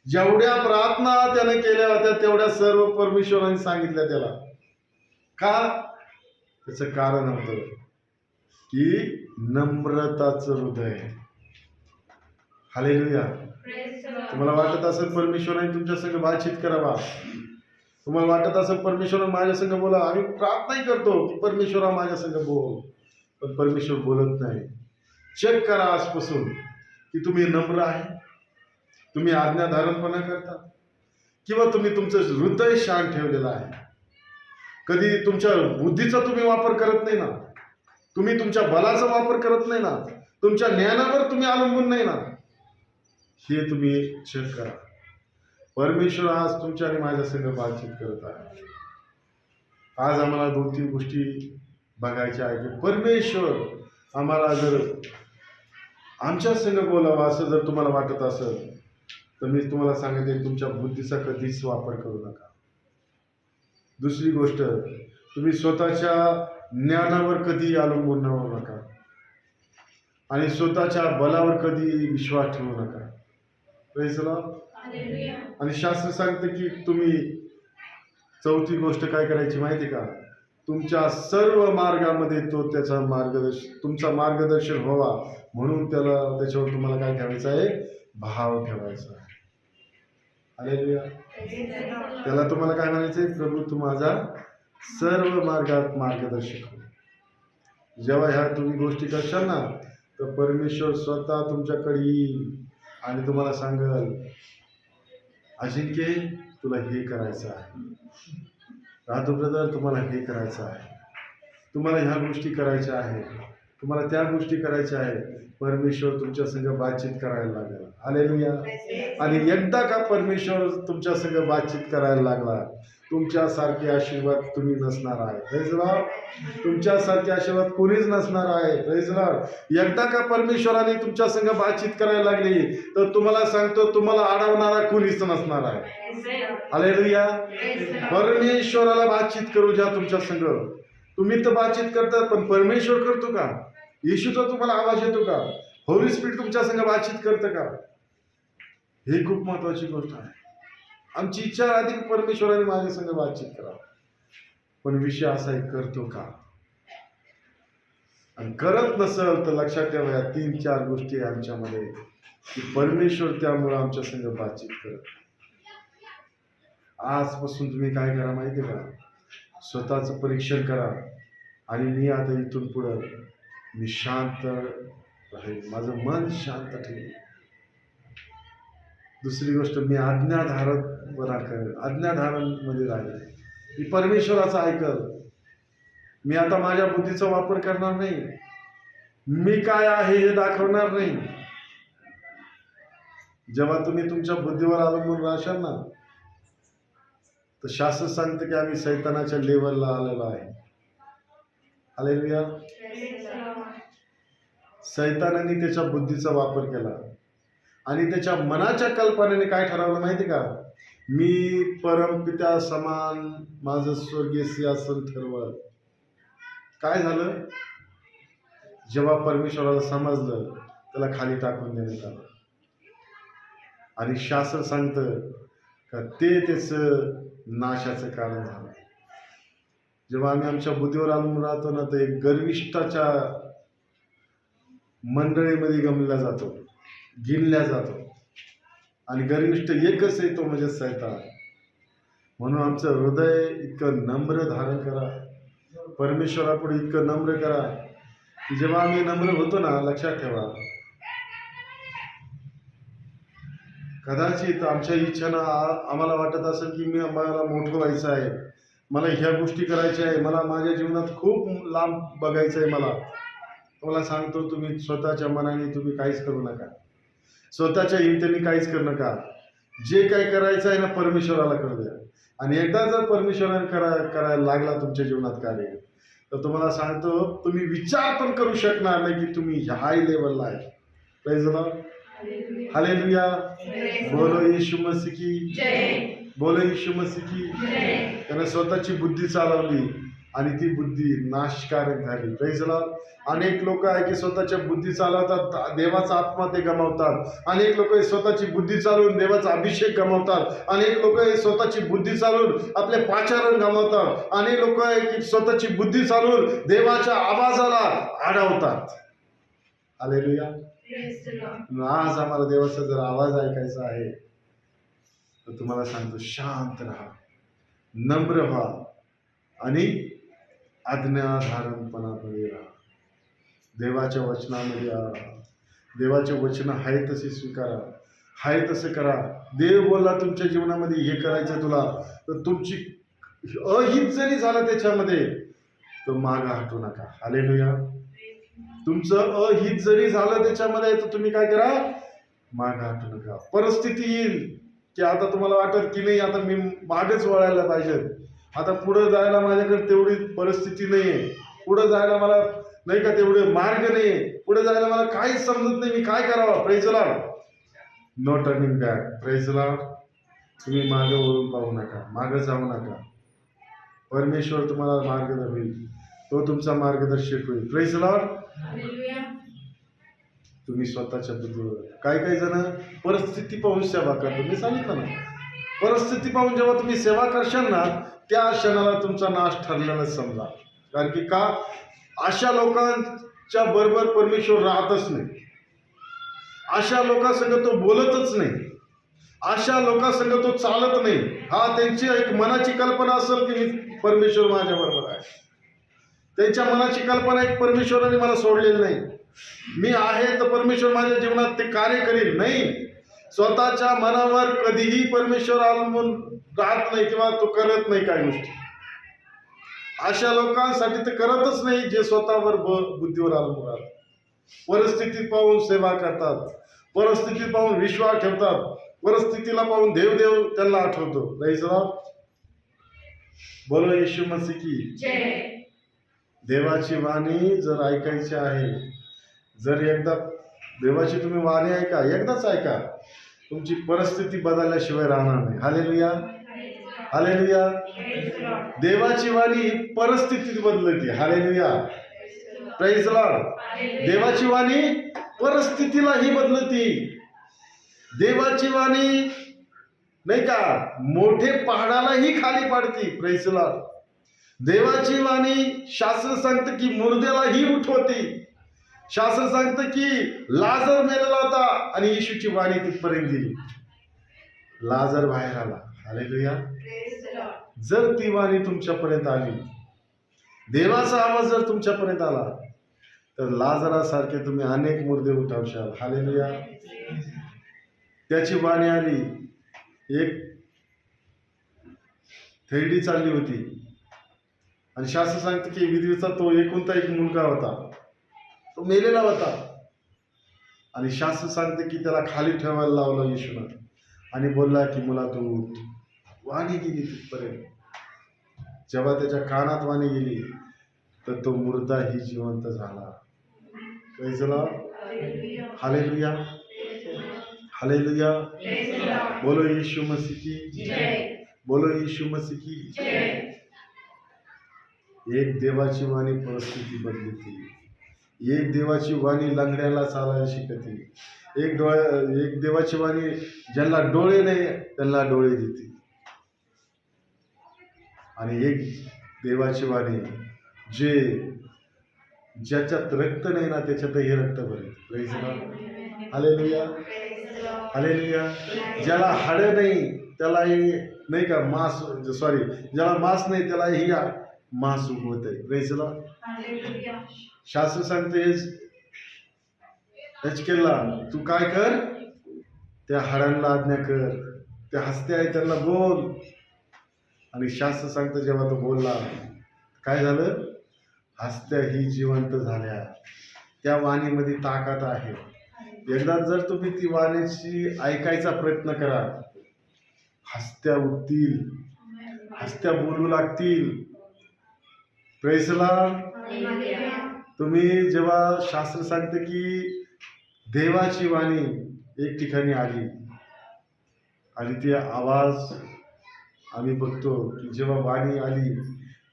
जेवढ्या प्रार्थना त्याने केल्या होत्या तेवढ्या सर्व परमेश्वराने सांगितल्या त्याला. का? त्याचं कारण होतं की नम्रताचं हृदय. हालेलुया. Praise the Lord. तुम्हाला वाटत असेल परमेश्वराने तुमच्या संग बातचीत करावा, तुम्हाला वाटत असेल परमेश्वराने माझ्या संग बोला, आम्ही प्रार्थनाही करतो की परमेश्वरा माझ्या संग बोल, पण परमेश्वर बोलत नाही. चेक करा आजपासून की तुम्ही नम्र आहे, तुम्ही आज्ञाधारणपणा करता, किंवा तुम्ही तुमचं हृदय शांत ठेवलेलं आहे. कधी तुमच्या बुद्धीचा तुम्ही वापर करत नाही ना, तुम्ही तुमच्या बलाचा वापर करत नाही ना, तुमच्या ज्ञानावर तुम्ही अवलंबून नाही ना, हे तुम्ही चेक करा. परमेश्वर आज तुमच्या आणि माझ्या संग बातचीत करत आहे. आज आम्हाला 2-3 गोष्टी बघायच्या आहे की परमेश्वर आम्हाला जर आमच्या संग बोलावा असं जर तुम्हाला वाटत असेल तर मी तुम्हाला सांगते तुमच्या बुद्धीचा कधीच वापर करू नका. दुसरी गोष्ट, तुम्ही स्वतःच्या ज्ञानावर कधी अवलंबून राहू नका आणि स्वतःच्या बलावर कधी विश्वास ठेवू नका. Praise the Lord. हालेलुया. आणि शास्त्र सांगतं की तुम्ही 4थी गोष्ट काय करायची माहिती का? तुमच्या सर्व मार्गामध्ये तो त्याचा तुमचा मार्गदर्शन व्हावा म्हणून त्याच्यावर तुम्हाला काय ठेवायचं आहे? भाव ठेवायचा आहे. हालेलुया. त्याला तुम्हाला काय म्हणायचंय? प्रभू तू माझा सर्व मार्गात मार्गदर्शक हो. जेव्हा ह्या तुम्ही गोष्टी करशाल ना तर परमेश्वर स्वतः तुमच्याकडे येईल आणि तुम्हाला सांगल, अजिंक्य तुला हे करायचं आहे, राधू ब्रदर तुम्हाला हे करायचं आहे, तुम्हाला ह्या गोष्टी करायच्या आहे, तुम्हाला त्या गोष्टी करायच्या आहे. परमेश्वर तुमच्या संग बातचीत करायला लागला. हालेलुया. आणि एकदा का परमेश्वर तुमच्या संग बातचीत करायला लागला, तुमच्यासारखे आशीर्वाद तुम्ही नसणार आहे. Praise the Lord. तुमच्यासारखे आशीर्वाद कोणीच नसणार आहे. Praise the Lord. एकदा का परमेश्वराने तुमच्या संग बातचीत करायला लागली तर तुम्हाला सांगतो तुम्हाला अडवणारा कोणीच नसणार आहे. हालेलुया. परमेश्वराला बातचीत करू द्या तुमच्या संग. तुम्ही तर बातचीत करता पण परमेश्वर करतो का? येशूचा तुम्हाला आवाज येतो का? होली स्पिरिट तुमच्या संग बातचीत करतं का? हे खूप महत्वाची गोष्ट आहे. आमची इच्छा राहते की परमेश्वराने माझ्या संग बातचीत करावं, पण विषय असा आहे, करतो का? आणि करत नसेल तर लक्षात ठेवा या 3-4 गोष्टी आमच्यामध्ये की परमेश्वर त्यामुळे आमच्या संग बातचीत करत. आजपासून तुम्ही काय करा माहिती आहे का? स्वतःचं परीक्षण करा आणि मी आता इथून पुढं मी शांत राहील, माझं मन शांत ठेवेल. दुसरी गोष्ट, मी आज्ञाधारणमध्ये राहील. मी परमेश्वराचं ऐकल. मी आता माझ्या बुद्धीचा वापर करणार नाही. मी काय आहे हे दाखवणार नाही. जेव्हा तुम्ही तुमच्या बुद्धीवर अवलंबून राहशाल ना तर शास्त्र सांगतं की आम्ही सैतानाच्या लेवलला आलेलो आहे. हालेलुया. सैतानाने त्याच्या बुद्धीचा वापर केला आणि त्याच्या मनाच्या कल्पनेने काय ठरवलं माहिती का? मी परमपित्या समान माझं स्वर्गीय सिंहासन ठरवलं. काय झालं? जेव्हा परमेश्वराला समजलं त्याला खाली टाकून देण्यात आलं. आणि शास्त्र सांगतं का ते त्याचं नाशाचं कारण झालं. जेव्हा आम्ही आमच्या बुद्धीवर अवलंबून राहतो ना तर एक गर्विष्ठाच्या मंडळीमध्ये गिनल्या जातो आणि गर्विष्ठ एकच आहे, तो म्हणजे सैतान. म्हणून आमचं हृदय इतकं नम्र धारण करा, परमेश्वरापुढे इतकं नम्र करा की जेव्हा आम्ही नम्र होतो ना, लक्षात ठेवा कदाचित आमच्या इच्छेनं आम्हाला वाटत असेल की मला मोठं व्हायचं आहे, मला ह्या गोष्टी करायच्या आहे, मला माझ्या जीवनात खूप लांब बघायचं आहे. मला सांगतो तुम्ही स्वतःच्या मनाने तुम्ही काहीच करू नका, स्वतःच्या हिमतीने काहीच करू नका. जे काही करायचं आहे ना परमेश्वराला करू द्या. आणि एकदा जर परमेश्वराने करायला लागला तुमच्या जीवनात कार्य, तर तुम्हाला सांगतो तुम्ही विचार पण करू शकणार नाही की तुम्ही हाय लेवलला आहे. Praise the Lord. हालेलुया. बोलो येशू मसीह की जय. बोलो येशू मसीह की. जय. त्याने स्वतःची बुद्धी चालवली आणि ती बुद्धी नाशकारक झाली. Praise the Lord. अनेक लोक आहे की स्वतःच्या बुद्धी चालवतात, देवाचा आत्मा ते गमावतात. अनेक लोक स्वतःची बुद्धी चालवून देवाचा अभिषेक गमावतात. अनेक लोक स्वतःची बुद्धी चालवून आपले पाचारण गमावतात. अनेक लोक आहे की स्वतःची बुद्धी चालवून देवाच्या आवाजाला अडवतात. हालेलुया. Praise the Lord. आज आम्हाला देवाचा जर आवाज ऐकायचा आहे तर तुम्हाला सांगतो शांत राहा, नम्र व्हा आणि आज्ञाधारणपणामध्ये राहा. देवाच्या वचनामध्ये राहा. देवाचे वचन आहे तसे स्वीकारा, आहे तसे करा. देव बोलला तुमच्या जीवनामध्ये हे करायचं तुला, तर तुमची अहित जरी झालं त्याच्यामध्ये तर मागं हटू नका. हालेलुया. तुमचं अहित जरी झालं त्याच्यामध्ये तर तुम्ही काय करा, मागं हटू नका. परिस्थिती येईल की आता तुम्हाला वाटत की नाही आता मी मागच वळायला पाहिजे, आता पुढे जायला माझ्याकडे तेवढी परिस्थिती नाहीये, पुढे जायला मला नाही का तेवढे मार्ग नाहीये, पुढे जायला मला काहीच समजत नाही, मी काय करावं. Praise the Lord. No turning back. Praise the Lord. तुम्ही मागे वळून पाहू नका, मागे जाऊ नका. परमेश्वर तुम्हाला मार्ग होईल, तो तुमचा मार्गदर्शक होईल. Praise the Lord. Hallelujah. तुम्ही स्वतःच्या बुद्धीवर. काही जण परिस्थिती पाहून सेवा करतात. मी सांगितलं ना, परिस्थिती पाहून जेव्हा तुम्ही सेवा करशाल ना त्या क्षणाला तुमचा नाश ठरलेला समजा. कारण की का, अशा लोकांच्या बरोबर परमेश्वर राहतच नाही, अशा लोकांसंग तो बोलतच नाही, अशा लोकांसंग तो चालत नाही. हा त्यांची एक मनाची कल्पना असेल की मी परमेश्वर माझ्या बरोबर आहे. त्यांच्या मनाची कल्पना एक परमेश्वराने मला सोडलेलं नाही, मी आहे तर परमेश्वर माझ्या जीवनात ते कार्य करील. नाही, स्वतःच्या मनावर कधीही परमेश्वर अवलंबून राहत नाही किंवा तो करत नाही काही गोष्टी. अशा लोकांसाठी ते करतच नाही जे स्वतःवर बुद्धीवर अवलंबून राहतात. परिस्थिती पाहून सेवा करतात, परिस्थिती पाहून विश्वास ठेवतात, परिस्थितीला पाहून देव त्यांना आठवतो. Praise the Lord. बोलो येशू मसीह की जय. देवाची वाणी जर ऐकायची आहे, जर एकदा देवाची तुम्ही वाणी ऐका, एकदाच ऐका, तुमची परिस्थिती बदलल्याशिवाय राहणार नाही. Hallelujah. Hallelujah. Praise the Lord. देवाची वाणी परिस्थितीत बदलते. Hallelujah. Praise the Lord. Hallelujah. देवाची वाणी परिस्थितीलाही बदलती. देवाची वाणी नाही का मोठे पहाडालाही खाली पाडती. Praise the Lord. देवाची वाणी शास्त्र सांगतं की मुर्द्यालाही उठवती. शास्त्र सांगतं की लाजर मेलेला होता आणि येशूची वाणी तिथपर्यंत गेली, लाजर बाहेर आला. हालेलुया. Praise the Lord. जर ती वाणी तुमच्यापर्यंत आली, देवाचा आवाज जर तुमच्यापर्यंत आला, तर लाजरासारखे तुम्ही अनेक मुर्दे उठवशाल. हालेलुया. त्याची वाणी आली. एक थैडी चालली होती आणि शास्त्र सांगतं की विधवेचा तो एकुलता एक मुलगा होता, तो मेलेला होता. आणि शास्त्र सांगते की त्याला खाली ठेवायला लावलं येशूनं आणि बोलला की मुला तू उठ. वाणी गेली तिथपर्यंत. जेव्हा त्याच्या कानात वाणी गेली तर तो मुर्दाही जिवंत झाला. Praise the Lord. Hallelujah. Hallelujah. Praise the Lord. Hallelujah. Praise the Lord. बोलो यीशु मसीह की जय. बोलो यीशु मसीह की. जय. एक देवाची वाणी परिस्थिती बदलती. एक देवाची वाणी लंगड्याला चालायला शिकते. एक देवाची वाणी ज्यांना डोळे नाही त्यांना डोळे देते. आणि एक देवाची वाणी ज्याच्यात रक्त नाही ना त्याच्यातही रक्त भरेल. Praise the Lord. Hallelujah. Praise the Lord. Hallelujah. ज्याला हाडं नाही त्यालाही नाही का मांस, सॉरी, ज्याला मांस नाही त्यालाही मांस उगवत आहे. Praise the Lord. Hallelujah. शास्त्र सांगते केला तू काय कर, त्या हाडांना आज्ञा कर, त्या हसते आहे त्यांना बोल. आणि शास्त्र सांगतं जेव्हा तो बोलला काय झालं, हसत्या ही जिवंत झाल्या. त्या वाणीमध्ये ताकद आहे. एकदा जर तुम्ही ती वाणीची ऐकायचा प्रयत्न करा हसत्या उठतील, हसत्या बोलू लागतील. Praise the Lord. तुम्ही जेव्हा शास्त्र सांगते की देवाची वाणी एक ठिकाणी आली आणि ती आवाज आम्ही बघतो की जेव्हा वाणी आली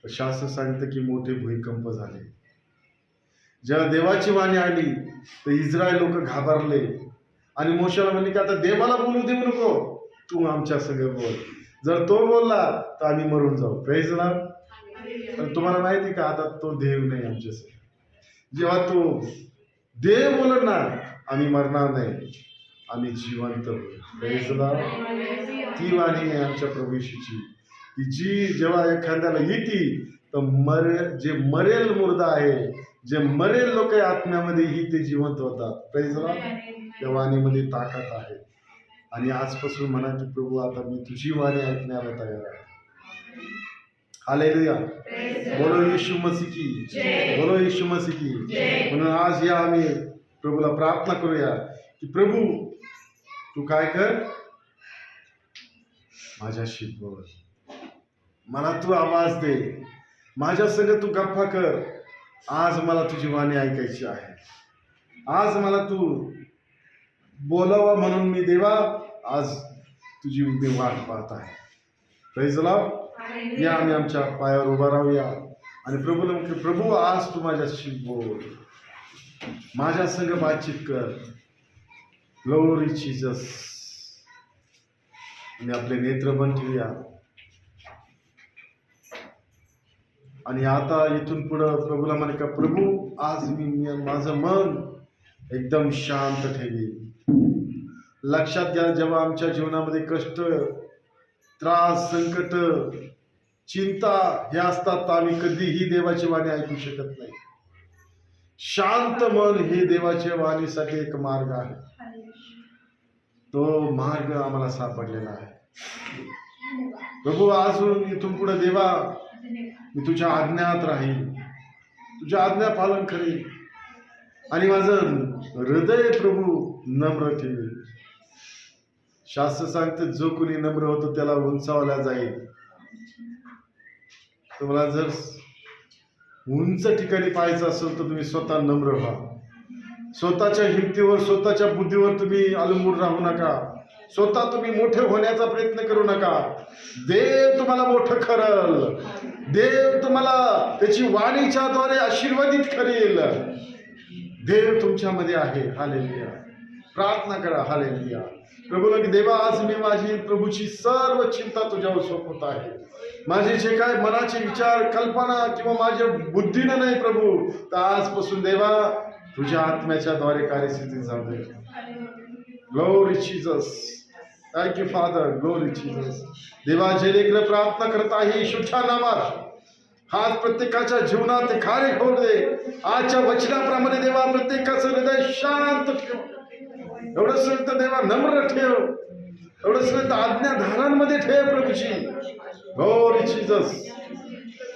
तर शास्त्र सांगतं की मोठे भूकंप झाले. जेव्हा देवाची वाणी आली तर इस्रायल लोक घाबरले आणि मोशेला म्हणले की आता देवाला बोलू देऊ नको, तू आमच्या संग बोल. जर तो बोलला तर आम्ही मरून जाऊ. Praise the Lord. पण तुम्हाला माहिती का आता तो देव नाही आमच्यासाठी. जेव्हा तो देव बोलणार आम्ही मरणार नाही, आम्ही जिवंत होऊ. Praise the Lord. ती वाणी आहे आमच्या प्रभू येशूची की जी जेव्हा एखाद्याला येते तर जे मरेल मुर्दा आहे, जे मरेल लोक आत्म्यामध्ये ही ते जिवंत होतात. Praise the Lord. त्या वाणीमध्ये ताकद आहे. आणि आजपासून म्हणा की प्रभू आता मी तुझी वाणी ऐकण्याला तयार आहे. हालेलुया. बोलो येशू मसीह की जय. बोलो येशू मसीह की जय. म्हणून आज या आम्ही प्रभूला प्रार्थना करूया की प्रभू तू काय कर, माझ्याशी बोल, मला तू आवाज दे, माझ्या संग तू गप्पा कर. आज मला तुझी वाणी ऐकायची आहे. आज मला तू बोलावा म्हणून मी देवा आज तुझी उभी वाट पाहत आहे. Praise the Lord. या आम्ही आमच्या पायावर उभा राहूया आणि प्रभूला म्हणतो प्रभू आज तू माझ्याशी बोल, माझ्या संग बातचीत कर. Glory Jesus. आणि आपले नेत्र बंद ठेवूया आणि आता इथून पुढं प्रभूला म्हणे का प्रभू आज मी माझं मन एकदम शांत ठेवी. लक्षात घ्या जेव्हा आमच्या जीवनामध्ये कष्ट, त्रास, संकट, चिंता हे असतात तर आम्ही कधीही देवाची वाणी ऐकू शकत नाही. शांत मन हे देवाच्या वाणीसाठी एक मार्ग आहे. तो मार्ग आम्हाला सापडलेला आहे. प्रभू अजून इथून पुढे देवा मी तुझ्या आज्ञात राहील, तुझ्या आज्ञा पालन करीन आणि माझं हृदय प्रभू नम्र ठेवेल. शास्त्र सांगते जो कोणी नम्र होतो त्याला उंचावला जाईल. तुम्हाला जर उंच ठिकाणी पाहायचं असेल तर तुम्ही स्वतः नम्र व्हा. स्वतःच्या हिमतीवर, स्वतःच्या बुद्धीवर तुम्ही अवलंबून राहू नका. स्वतः तुम्ही मोठे होण्याचा प्रयत्न करू नका. देव तुम्हाला मोठं करल. देव तुम्हाला त्याची वाणीच्या द्वारे आशीर्वादित करेल. देव तुमच्यामध्ये आहे. हालेलुया. प्रार्थना करा. हालेलुया. प्रभूला की देवा आज मी माझी प्रभूची सर्व चिंता तुझ्यावर सोपवत आहे. माझे जे काय मनाचे विचार, कल्पना किंवा माझ्या बुद्धीनं नाही प्रभू, तर आजपासून देवा तुझ्या आत्म्याच्या द्वारे कार्यस्थिती जाऊ दे. Glory Jesus. Thank you Father. Glory Jesus. देवा जे लेकरं प्रार्थना करत आहे येशूच्या नामात आज प्रत्येकाच्या जीवनात ते कार्य होऊ दे. आजच्या वचनाप्रमाणे देवा प्रत्येकाचं हृदय शांत ठेव. एवढं सांगतं देवा नम्र ठेव. एवढं सांगतं आज्ञाधारांमध्ये ठेव प्रभूची. Glory Jesus.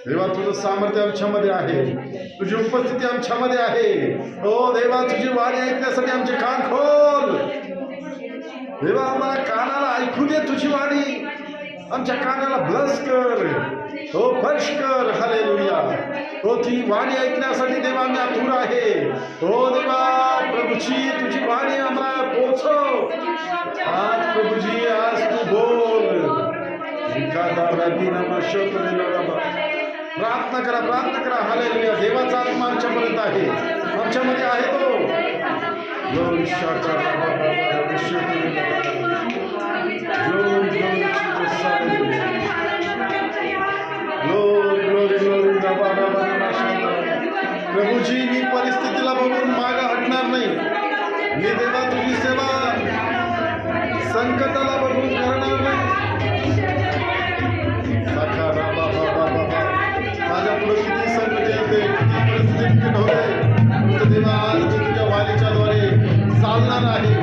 देवा तुझं सामर्थ्य आमच्यामध्ये आहे, तुझी उपस्थिती आमच्यामध्ये आहे. ओ देवा तुझी वाणी ऐकण्यासाठी आमचे कान खोल. देवा आम्हाला कानाला ऐकू दे तुझी वाणी. आमच्या कानाला ब्लस कर, हो फर्श कर. हालेलुया. हो ती वाणी ऐकण्यासाठी देवा आम्ही आतुर आहे. हो देवा प्रभूची तुझी वाणी आम्हाला पोहोचव. आज प्रभूजी आज तू बोल. प्रार्थना करा. प्रार्थना करा. हालेलुया. देवाचा आत्मा आमच्यापर्यंत आहे, आमच्यामध्ये आहे तो. प्रभूजी मी परिस्थितीला बघून मागे हटणार नाही. मी देवा तुझी सेवा संकटाला बघून करणार नाही. माझ्या पुढे किती संकट येते, किती परिस्थिती होते, देवा आज मी तुझ्या वाणीच्या द्वारे चालणार आहे.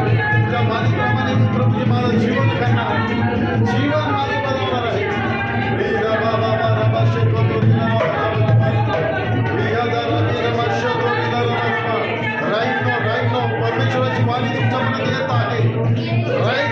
तुझ्या वाणीप्रमाणे मी प्रभूजी माझं जीवन करणार, जीवन माझे बनवणार आहे. परमेश्वराची वाणी तुमच्यापर्यंत येत आहे. राईट